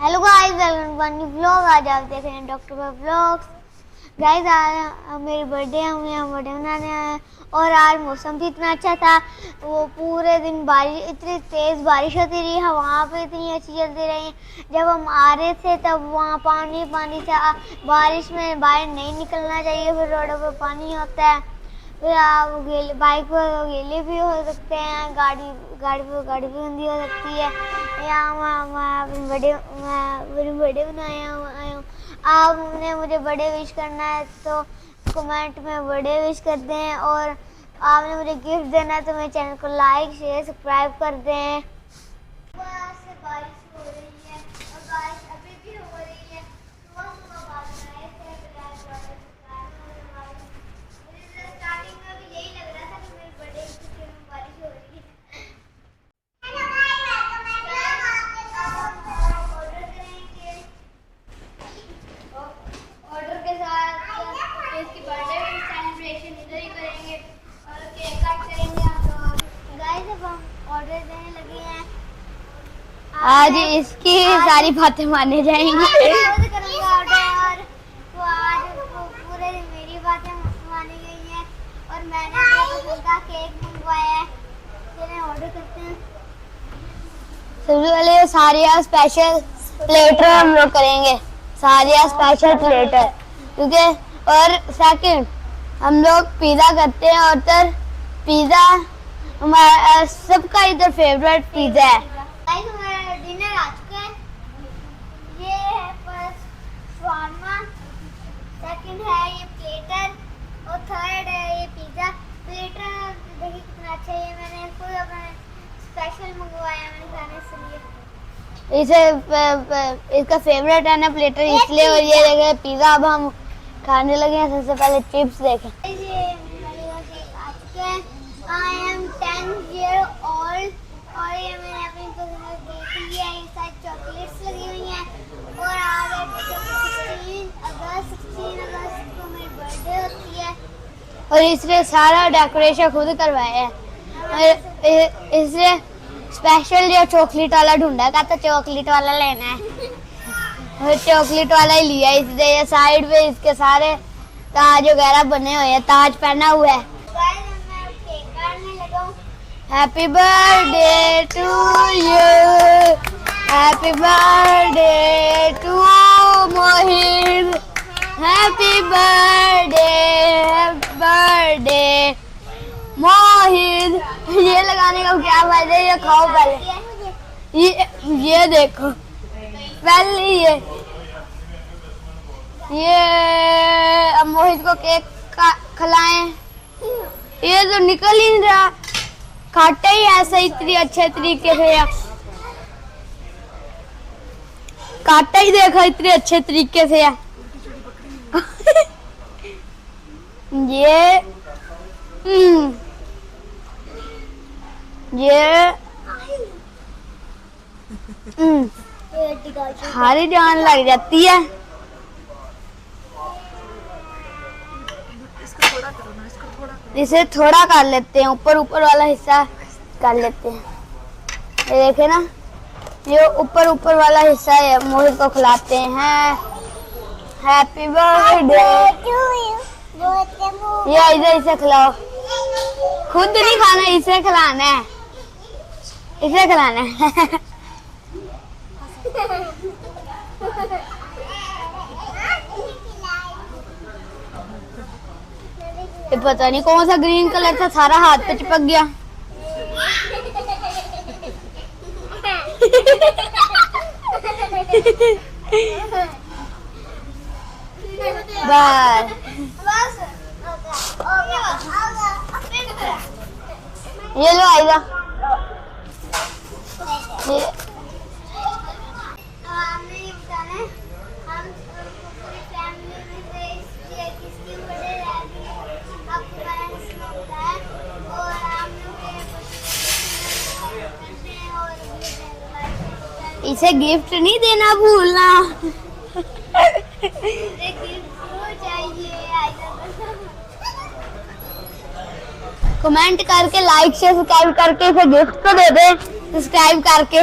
Hello guys, welcome to new vlog. आज आप देख रहे हैं डॉक्टर व्लॉग्स। गाइस आज मेरी बर्थडे है, हम यहाँ बर्थडे मनाने आए हैं। और आज मौसम भी इतना अच्छा था, वो पूरे दिन बारिश, इतनी तेज़ बारिश होती रही, हवा पे इतनी अच्छी चलती रही। जब हम आ रहे थे तब वहाँ पानी पानी था। बारिश में बाहर नहीं निकलना चाहिए, फिर रोडों पर पानी होता है, फिर आप बाइक पर गीले भी हो सकते हैं, गाड़ी भी गंदी हो सकती है। यहाँ मैं बर्थडे बनाया हूँ। आपने मुझे बर्थडे विश करना है तो कमेंट में बर्थडे विश कर दें, और आपने मुझे गिफ्ट देना है तो मेरे चैनल को लाइक शेयर सब्सक्राइब कर दें। बारिश हो रही है और बारिश अभी भी हो रही है। स्टार्टिंग में भी यही लग रहा था कि मेरे बर्थडे में बारिश हो रही है। ऑर्डर के साथ इसकी बर्थडे सेलिब्रेशन इधर ही करेंगे और केक कट करेंगे। गाइस अब हम ऑर्डर देने लगे हैं। आज इसकी सारी बातें माने जाएंगी। करूँगा ऑर्डर, तो आज पूरे दिन मेरी बातें मानी गई हैं और मैंने अपने पसंद का केक मंगवाया है। चलिए ऑर्डर करते हैं। सबसे पहले सारिया स्पेशल प्लेटर हम लोग करेंगे, सारिया स्पेशल प्लेटर, क्योंकि और सेकंड हम लोग पिज़्ज़ा करते हैं। और इधर पिज़्ज़ा हमारा सबका इधर फेवरेट पिज़्ज़ा है। हमारा डिनर आ चुका है। ये है फर्स्ट शवारमा, सेकंड है ये प्लेटर और थर्ड है ये पिज़्ज़ा। प्लेटर देखिए कितना अच्छा है, ये मैंने खुद अपना स्पेशल मंगवाया मैंने खाने के लिए। इसे इसका फेवरेट है ना प्लेटर, इसलिए। और ये देखें पिज़्ज़ा अब हम खाने लगे हैं। सबसे पहले चिप्स देखें। ये मेरा केक आ चुका है। आई एम 10 year old और ये मैंने अपनी पसंद की केक है। ये सारी चॉकलेट्स लगी हुई हैं और आज 16 अगस्त को मेरी बर्थडे होती है। और इसने सारा डेकोरेशन खुद करवाया है। और इसने स्पेशल जो चॉकलेट वाला ढूंढा था, तो चॉकलेट वाला लेना है और चॉकलेट वाला ही लिया। इसलिए ये साइड पे इसके सारे ताज वगैरह बने हुए हैं, ताज पहना हुआ है। मैं केक काटने लगा हूँ। Happy birthday to you, happy birthday to Mohit, happy birthday Mohit. ये लगाने का क्या फायदा है, ये खाओ पहले। ये देखो पहले ये अब मोहित को केक खिलाएं। ये तो निकल ही नहीं रहा, काटा ही ऐसा इतनी अच्छे तरीके से, या काटा ही देखा इतने अच्छे तरीके से या। ये सारी जान लग जाती है। इसे थोड़ा कर लेते हैं, ऊपर वाला हिस्सा कर लेते हैं। ये देखे ना, ये ऊपर वाला हिस्सा है, मोहित को खिलाते हैं। Happy birthday. ये इधर इसे खिलाओ, खुद नहीं खाना, इसे खिलाना है, इसे खिलाना है। ये पता नहीं कौन सा ग्रीन कलर था, सारा हाथ पे चिपक गया। बस ये लो आएगा। हमने ये बताना है, हम पूरी फैमिली में से किसकी बर्थडे रहेगी आपको पेरेंट्स ने बताया। और आप लोग करते हैं और इसे गिफ्ट नहीं देना भूलना। कमेंट करके लाइक शेयर सब्सक्राइब करके इसे गिफ्ट तो दे दे, सब्सक्राइब करके।